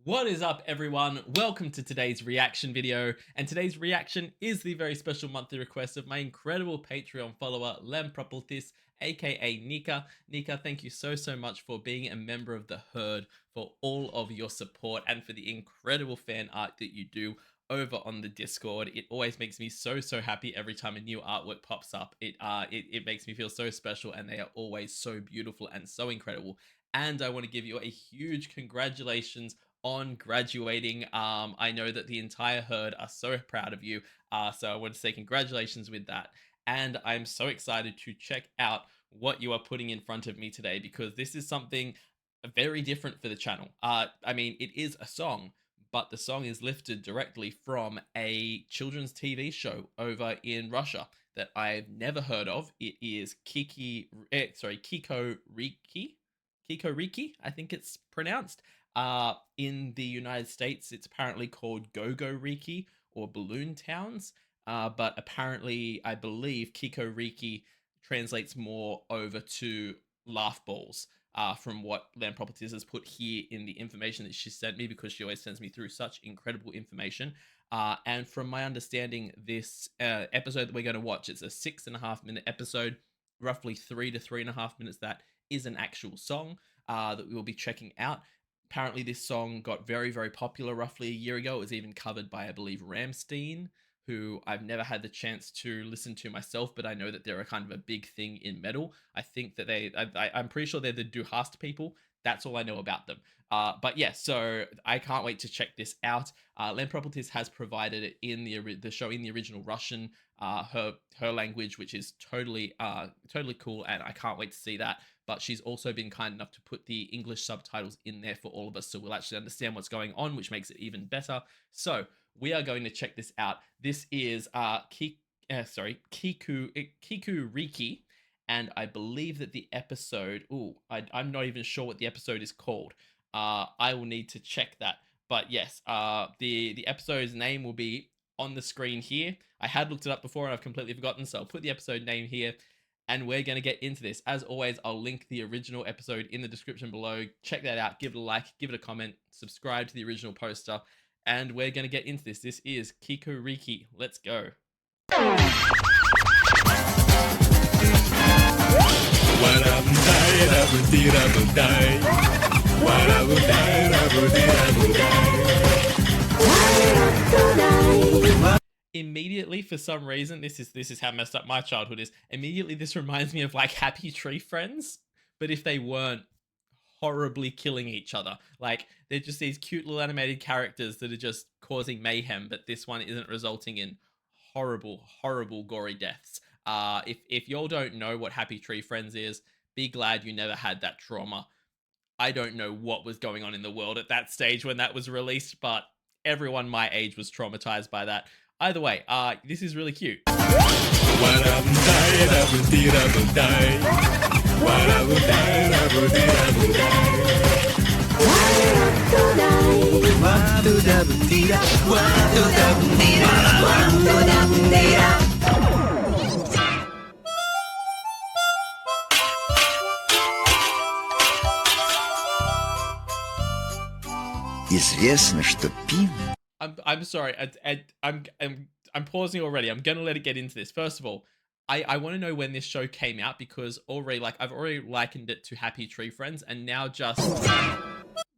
What is up, everyone? Welcome to today's reaction video, and today's reaction is the very special monthly request of my incredible Patreon follower, Lempropultis, aka Nika. Nika, thank you so much for being a member of the herd, for all of your support, and for the incredible fan art that you do over on the Discord. It always makes me so happy every time a new artwork pops up. It makes me feel so special, and they are always so beautiful and so incredible. And I want to give you a huge congratulations on graduating. I know that the entire herd are so proud of you. So I want to say congratulations with that. And I'm so excited to check out what you are putting in front of me today, because this is something very different for the channel. I mean, it is a song, but the song is lifted directly from a children's TV show over in Russia that I've never heard of. It is KikoRiki. KikoRiki, I think it's pronounced. In the United States, it's apparently called Go-Go-Riki or Balloon Towns. But apparently, I believe KikoRiki translates more over to laugh balls. From what Land Properties has put here in the information that she sent me, because she always sends me through such incredible information. And from my understanding, this episode that we're going to watch, it's a 6.5-minute episode, roughly 3 to 3.5 minutes. That is an actual song that we will be checking out. Apparently, this song got very popular roughly a year ago. It was even covered by, I believe, Ramstein, who I've never had the chance to listen to myself, but I know that they're a kind of a big thing in metal. I think that I'm pretty sure they're the Du Hast people. That's all I know about them. But yeah, so I can't wait to check this out. Len Properties has provided it in the show in the original Russian, her language, which is totally cool, and I can't wait to see that. But she's also been kind enough to put the English subtitles in there for all of us, so we'll actually understand what's going on, which makes it even better. So we are going to check this out. This is KikoRiki, and I believe that the episode, I'm not even sure what the episode is called. I will need to check that. But yes, the episode's name will be on the screen here. I had looked it up before and I've completely forgotten, so I'll put the episode name here. And we're going to get into this. As always, I'll link the original episode in the description below. Check that out. Give it a like, give it a comment, subscribe to the original poster, and we're going to get into this. This is KikoRiki. Let's go. Immediately, for some reason, this is how messed up my childhood is. Immediately, this reminds me of like Happy Tree Friends, but if they weren't horribly killing each other. Like, they're just these cute little animated characters that are just causing mayhem, but this one isn't resulting in horrible gory deaths. If y'all don't know what Happy Tree Friends is, be glad you never had that trauma. I don't know what was going on in the world at that stage when that was released, but everyone my age was traumatized by that. Either way, this is really cute. Известно, что Пин. I'm sorry. I'm pausing already. I'm gonna let it get into this. First of all, I want to know when this show came out, because already, like, I've already likened it to Happy Tree Friends, and now just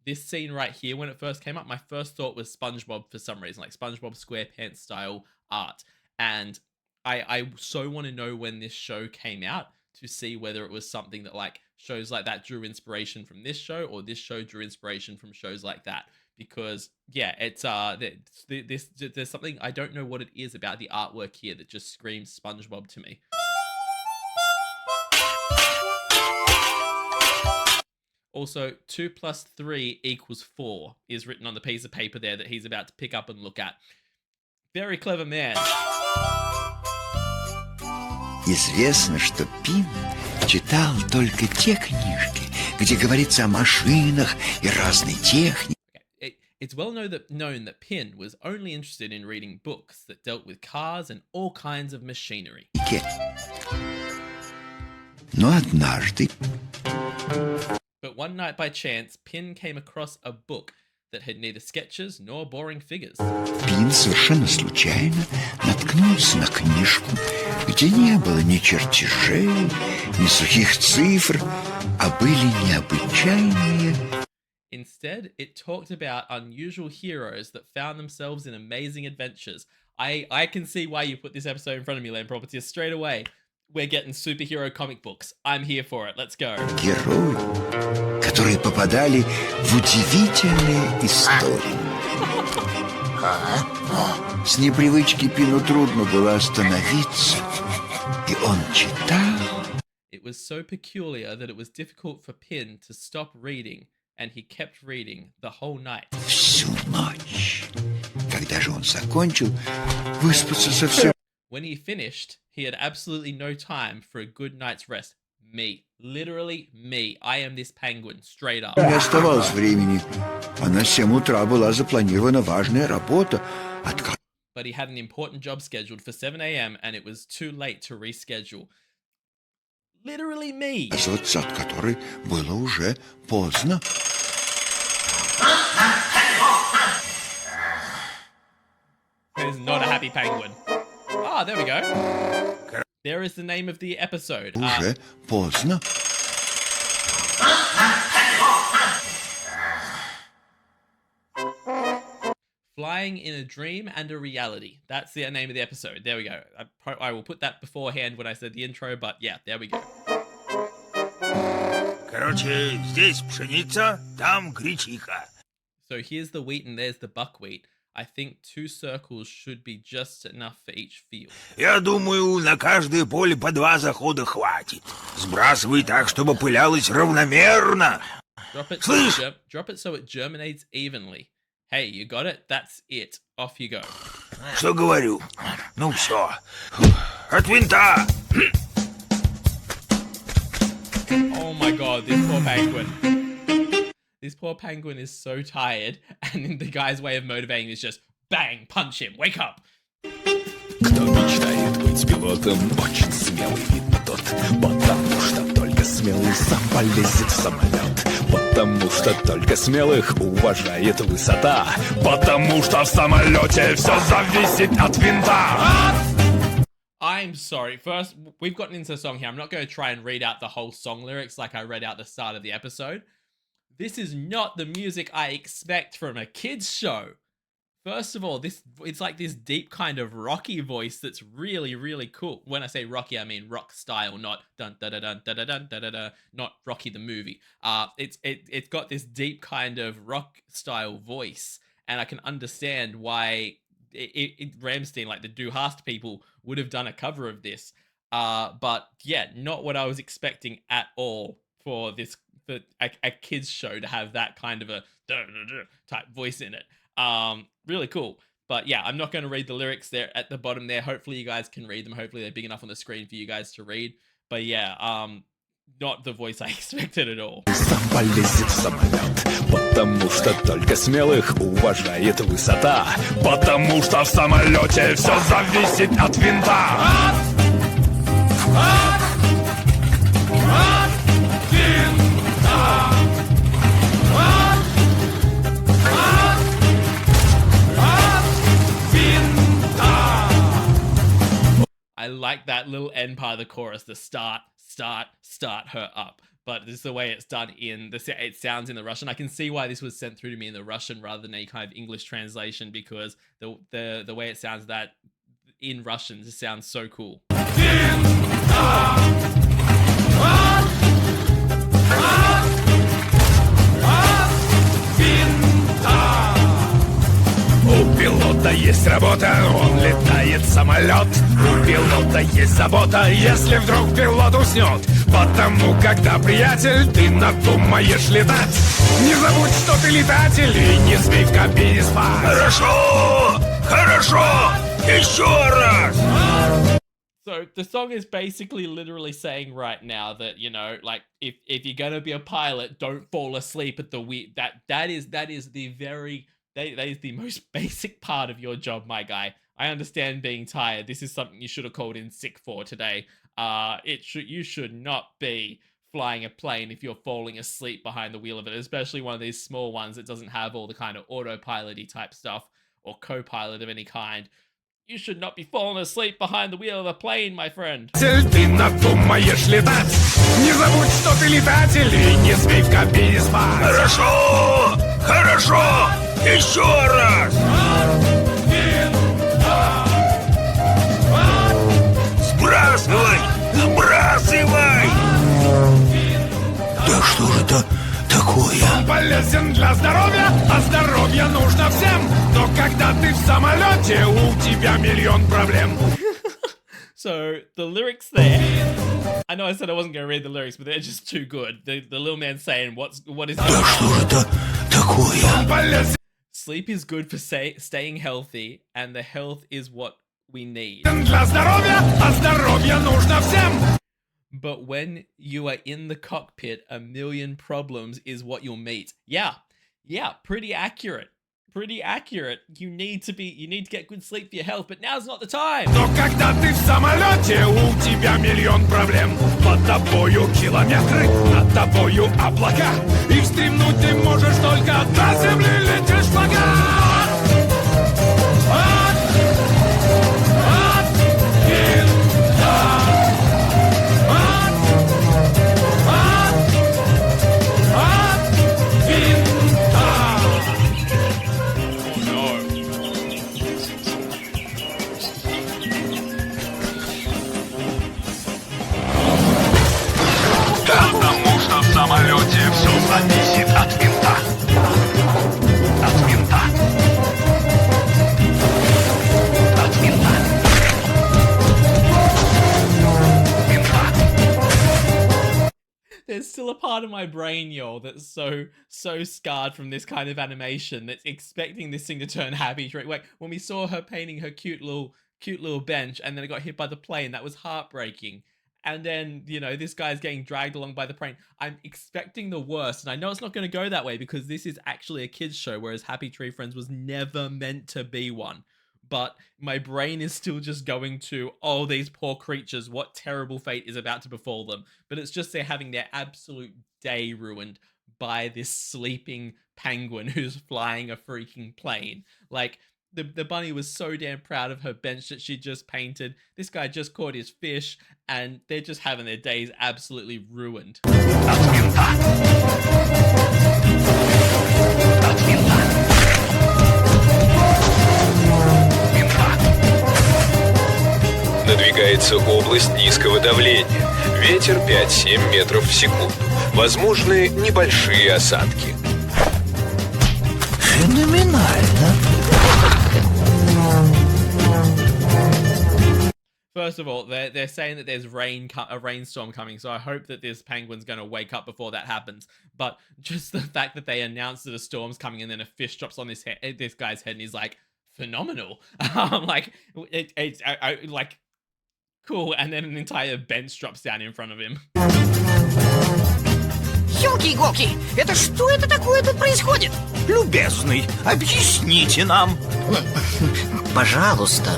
this scene right here, when it first came up, my first thought was SpongeBob for some reason, like SpongeBob SquarePants style art. And I so want to know when this show came out to see whether it was something that, like, shows like that drew inspiration from this show, or this show drew inspiration from shows like that. Because yeah, it's there's something, I don't know what it is about the artwork here that just screams SpongeBob to me. Also, 2 + 3 = 4 is written on the piece of paper there that he's about to pick up and look at. Very clever man. Известно, что Пин читал только те книжки, где говорится о машинах и разной технике. It's well known that Pin was only interested in reading books that dealt with cars and all kinds of machinery. Но однажды But one night by chance, Pin came across a book that had neither sketches nor boring figures. Пин совершенно случайно наткнулся на книжку, где не было ни чертежей, ни сухих цифр, а были необычайные. Instead, it talked about unusual heroes that found themselves in amazing adventures. I can see why you put this episode in front of me, Land Property, straight away. We're getting superhero comic books. I'm here for it. Let's go. Герои, которые попадали в удивительные истории. С непривычки Пину трудно было остановиться, и он читал. It was so peculiar that it was difficult for Pin to stop reading, and he kept reading the whole night. Всю ночь. Когда же он закончил, выспаться совсем. When he finished, he had absolutely no time for a good night's rest. Me. Literally me. I am this penguin, straight up. Не оставалось времени, а на 7 утра была запланирована важная работа, от But he had an important job scheduled for 7 a.m. and it was too late to reschedule. Literally me. от которой было уже поздно. It's not a happy penguin. Ah, there we go. There is the name of the episode. Уже поздно. Flying in a Dream and a Reality. That's the name of the episode. There we go. I will put that beforehand when I said the intro, but yeah, there we go. Короче, здесь пшеница, там гречиха. So here's the wheat and there's the buckwheat. I think 2 circles should be just enough for each field. Я думаю, на каждое поле по 2 захода хватит. Сбрасывай так, чтобы пылялось равномерно. Drop it, Слышь? drop it so it germinates evenly. Hey, you got it? That's it. Off you go. Что говорю? Ну все. От винта. Oh my god, this poor penguin. This poor penguin is so tired, and the guy's way of motivating is just bang, punch him, wake up. Кто мечтает быть пилотом, очень смелый вид тот, потому что только смелый сам полезет в самолет, потому что только смелых уважает высота, потому что в самолете все зависит от винта. I'm sorry. First, we've gotten into the song here. I'm not going to try and read out the whole song lyrics like I read out the start of the episode. This is not the music I expect from a kids show. First of all, it's like this deep kind of rocky voice that's really, really cool. When I say rocky, I mean rock style, not dun da da dun da da dun da da da, not Rocky the movie. It's got this deep kind of rock style voice, and I can understand why Ramstein, like the Du Hast people, would have done a cover of this. But yeah, not what I was expecting at all for this. For a kids show to have that kind of a type voice in it. Really cool. But yeah, I'm not going to read the lyrics there at the bottom there. Hopefully you guys can read them. Hopefully they're big enough on the screen for you guys to read. But yeah, not the voice I expected at all. Сам полезет в самолет, потому что только смелых уважает высота, потому что в самолете все зависит от винта. I like that little end part of the chorus, the start her up. But this is the way it's done it sounds in the Russian. I can see why this was sent through to me in the Russian rather than a kind of English translation, because the way it sounds that in Russian, it sounds so cool. У пилота есть работа, он летает самолет. У пилота есть забота, если вдруг пилот уснет. Потому, когда, приятель, ты надумаешь летать, не забудь, что ты летатель, и не спи в кабине спать. Хорошо! Хорошо! Еще раз! So the song is basically literally saying right now that, you know, like if you're gonna be a pilot, don't fall asleep at the wheel. That is the most basic part of your job, my guy. I understand being tired. This is something you should have called in sick for today. You should not be flying a plane if you're falling asleep behind the wheel of it, especially one of these small ones that doesn't have all the kind of autopilot-y type stuff or co-pilot of any kind. You should not be falling asleep behind the wheel of a plane, my friend. Ты надумаешь летать, не забудь, что ты летатель, и не смей в кабине спать. Хорошо! Хорошо! Еще раз! Сбрасывай! Сбрасывай! Да что же это такое? Он полезен для здоровья, а здоровье нужно всем. Но когда ты в самолете, у тебя миллион проблем. So, the lyrics there, I know I said I wasn't going to read the lyrics, but they're just too good. The little man saying, what is Да что же это такое? Он полезен Sleep is good for staying healthy, and the health is what we need. для здоровья, а здоровье нужно всем. But when you are in the cockpit, a million problems is what you'll meet. Yeah, pretty accurate. Pretty accurate. You need to get good sleep for your health, but now's not the time. Но когда ты в самолете, у тебя миллион проблем. Под тобою километры, над тобою облака. И стремнуть ты можешь только до земли летишь пока. Потому что в самолете все зависит от винта. От винта. От винта. Винта. There's still a part of my brain, y'all, that's so scarred from this kind of animation that's expecting this thing to turn happy. Like when we saw her painting her cute little bench and then it got hit by the plane, that was heartbreaking. And then, this guy's getting dragged along by the plane. I'm expecting the worst, and I know it's not going to go that way because this is actually a kids show, whereas Happy Tree Friends was never meant to be one. But my brain is still just going to, oh, these poor creatures, what terrible fate is about to befall them. But it's just they're having their absolute day ruined by this sleeping penguin who's flying a freaking plane. Like, the bunny was so damn proud of her bench that she just painted. This guy just caught his fish, and they're just having their days absolutely ruined. Надвигается область низкого давления. Ветер 5-7 метров в секунду. Возможны небольшие осадки. Феноменально. First of all, they're saying that there's a rainstorm coming, so I hope that this penguin's going to wake up before that happens. But just the fact that they announced that a storm's coming and then a fish drops on this guy's head and he's like, phenomenal. Like, it's like, cool, and then an entire bench drops down in front of him. Ёлки-иголки, это что это такое тут происходит? Любезный, объясните нам. Пожалуйста.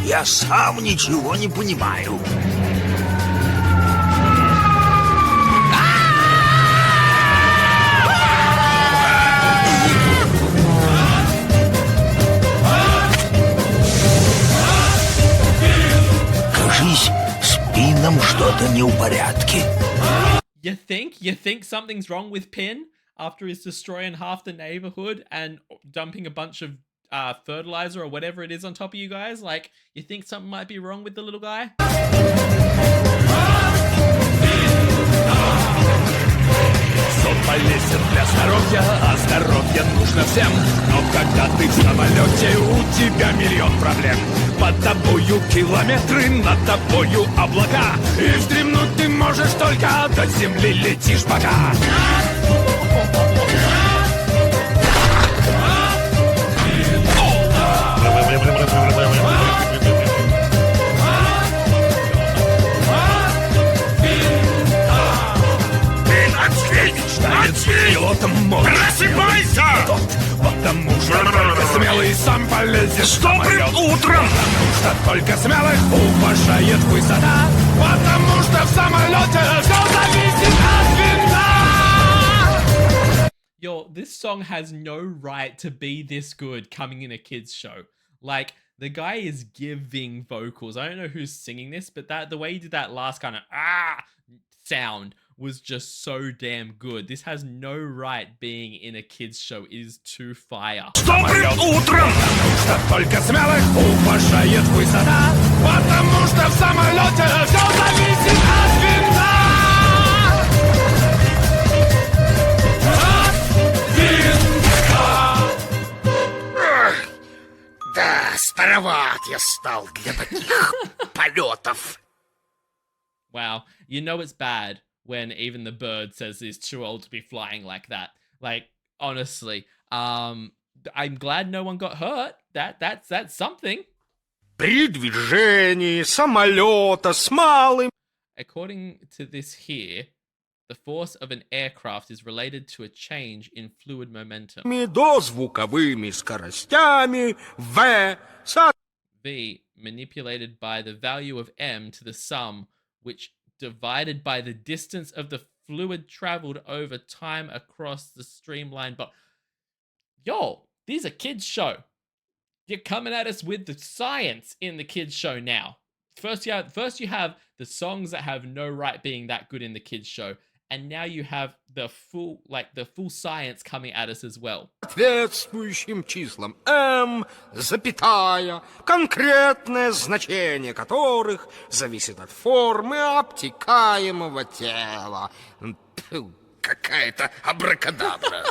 Я сам ничего не понимаю. Кажись, с Пином что-то не в порядке. You think something's wrong with Pin after he's destroying half the neighborhood and dumping a bunch of fertilizer or whatever it is on top of you guys? Like, you think something might be wrong with the little guy? Сон полезен для здоровья, а здоровье нужно всем. Но когда ты в самолете, у тебя миллион проблем. Под тобою километры, над тобою облака. И вздремнуть ты можешь только до земли летишь пока. Пилотом можешь. Просыпайся! Потому что только смелый сам полезет. С добрым утром! Потому что только смелых уважает высота. Потому что в самолете все зависит от Yo, this song has no right to be this good coming in a kids show. Like the guy is giving vocals. I don't know who's singing this, but that the way he did that last kind of sound was just so damn good. This has no right being in a kids show. It is too fire. Добрым утром! Что только смелых уважает высота, потому что в самолете все зависит от винта. Да, староват я стал для таких полетов. Wow. You know it's bad when even the bird says he's too old to be flying like that. Like, honestly, I'm glad no one got hurt. That's something. При движении самолета с малым According to this here, the force of an aircraft is related to a change in fluid momentum. дозвуковыми скоростями В V manipulated by the value of m to the sum, which divided by the distance of the fluid traveled over time across the streamline. But yo, these are kids show. You're coming at us with the science in the kids show now. First you have the songs that have no right being that good in the kids show, and now you have the full science coming at us as well. соответствующим числам М, запятая, конкретное значение которых зависит от формы обтекаемого тела. Тьфу, какая-то абракадабра.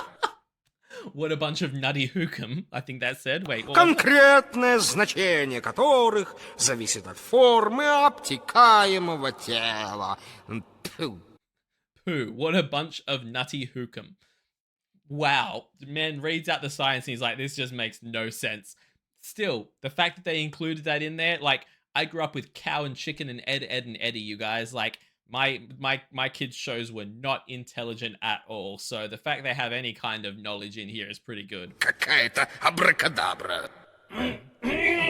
What a bunch of nutty hookum, I think that said. Wait, what was that? Конкретное значение которых зависит от формы обтекаемого тела. Тьфу. Pooh, what a bunch of nutty hookum. Wow. The man reads out the science and he's like, this just makes no sense. Still, the fact that they included that in there, like, I grew up with Cow and Chicken and Ed, Ed, and Eddie, you guys. Like, my kids' shows were not intelligent at all. So the fact they have any kind of knowledge in here is pretty good. Какая-то абракадабра.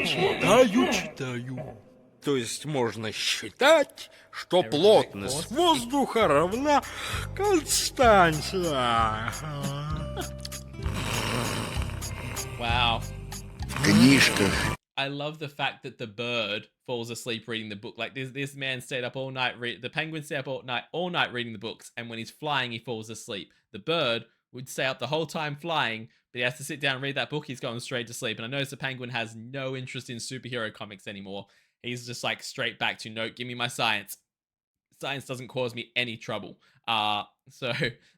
Читаю. То есть можно считать, что плотность воздуха равна константе. Wow. В книжках I love the fact that the bird falls asleep reading the book. Like this man stayed up all night. The penguin stayed up all night reading the books, and when he's flying, he falls asleep. The bird would stay up the whole time flying, but he has to sit down and read that book. He's going straight to sleep. And I notice the penguin has no interest in superhero comics anymore. He's just like straight back to note. Give me my science. Science doesn't cause me any trouble. So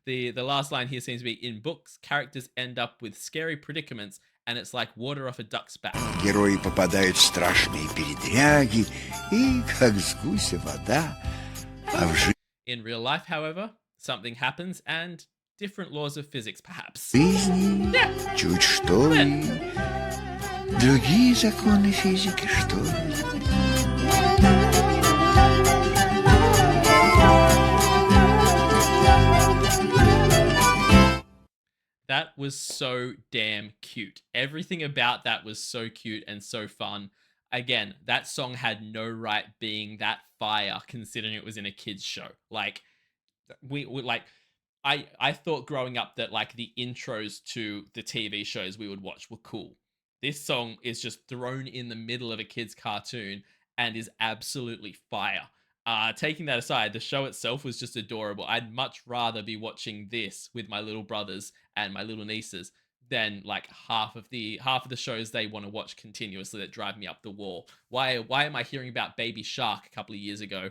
the last line here seems to be, in books, characters end up with scary predicaments, and it's like water off a duck's back. герои попадают в страшные передряги, и как с гуся вода, а в In real life, however, something happens, and different laws of physics, perhaps. жизни чуть что и другие законы физики, что ли. That was so damn cute. Everything about that was so cute and so fun. Again, that song had no right being that fire considering it was in a kids show. Like we like I thought growing up that like the intros to the TV shows we would watch were cool. This song is just thrown in the middle of a kids cartoon and is absolutely fire. Taking that aside, the show itself was just adorable. I'd much rather be watching this with my little brothers and my little nieces than like half of the shows they want to watch continuously that drive me up the wall. Why am I hearing about Baby Shark a couple of years ago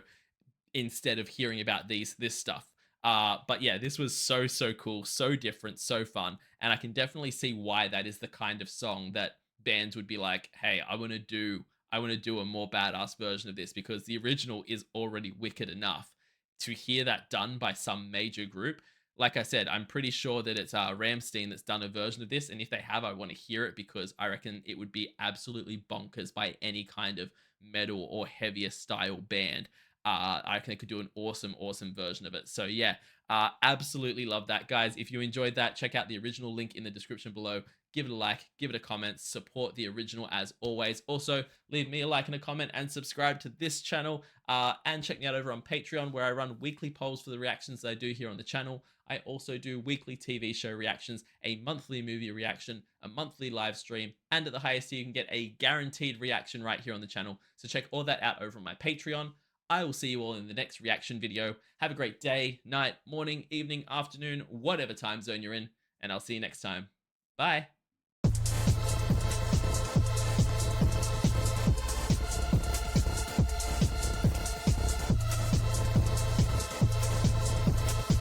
instead of hearing about this stuff? But yeah, this was so cool, so different, so fun, and I can definitely see why that is the kind of song that bands would be like, hey, I want to do a more badass version of this, because the original is already wicked enough. To hear that done by some major group, like I said, I'm pretty sure that it's Rammstein that's done a version of this, and if they have, I want to hear it, because I reckon it would be absolutely bonkers by any kind of metal or heavier style band. I reckon they could do an awesome version of it. So yeah, absolutely love that, guys. If you enjoyed that, check out the original link in the description below. Give it a like, give it a comment, support the original as always. Also, leave me a like and a comment and subscribe to this channel. And check me out over on Patreon, where I run weekly polls for the reactions that I do here on the channel. I also do weekly TV show reactions, a monthly movie reaction, a monthly live stream, and at the highest tier, you can get a guaranteed reaction right here on the channel. So check all that out over on my Patreon. I will see you all in the next reaction video. Have a great day, night, morning, evening, afternoon, whatever time zone you're in, and I'll see you next time. Bye.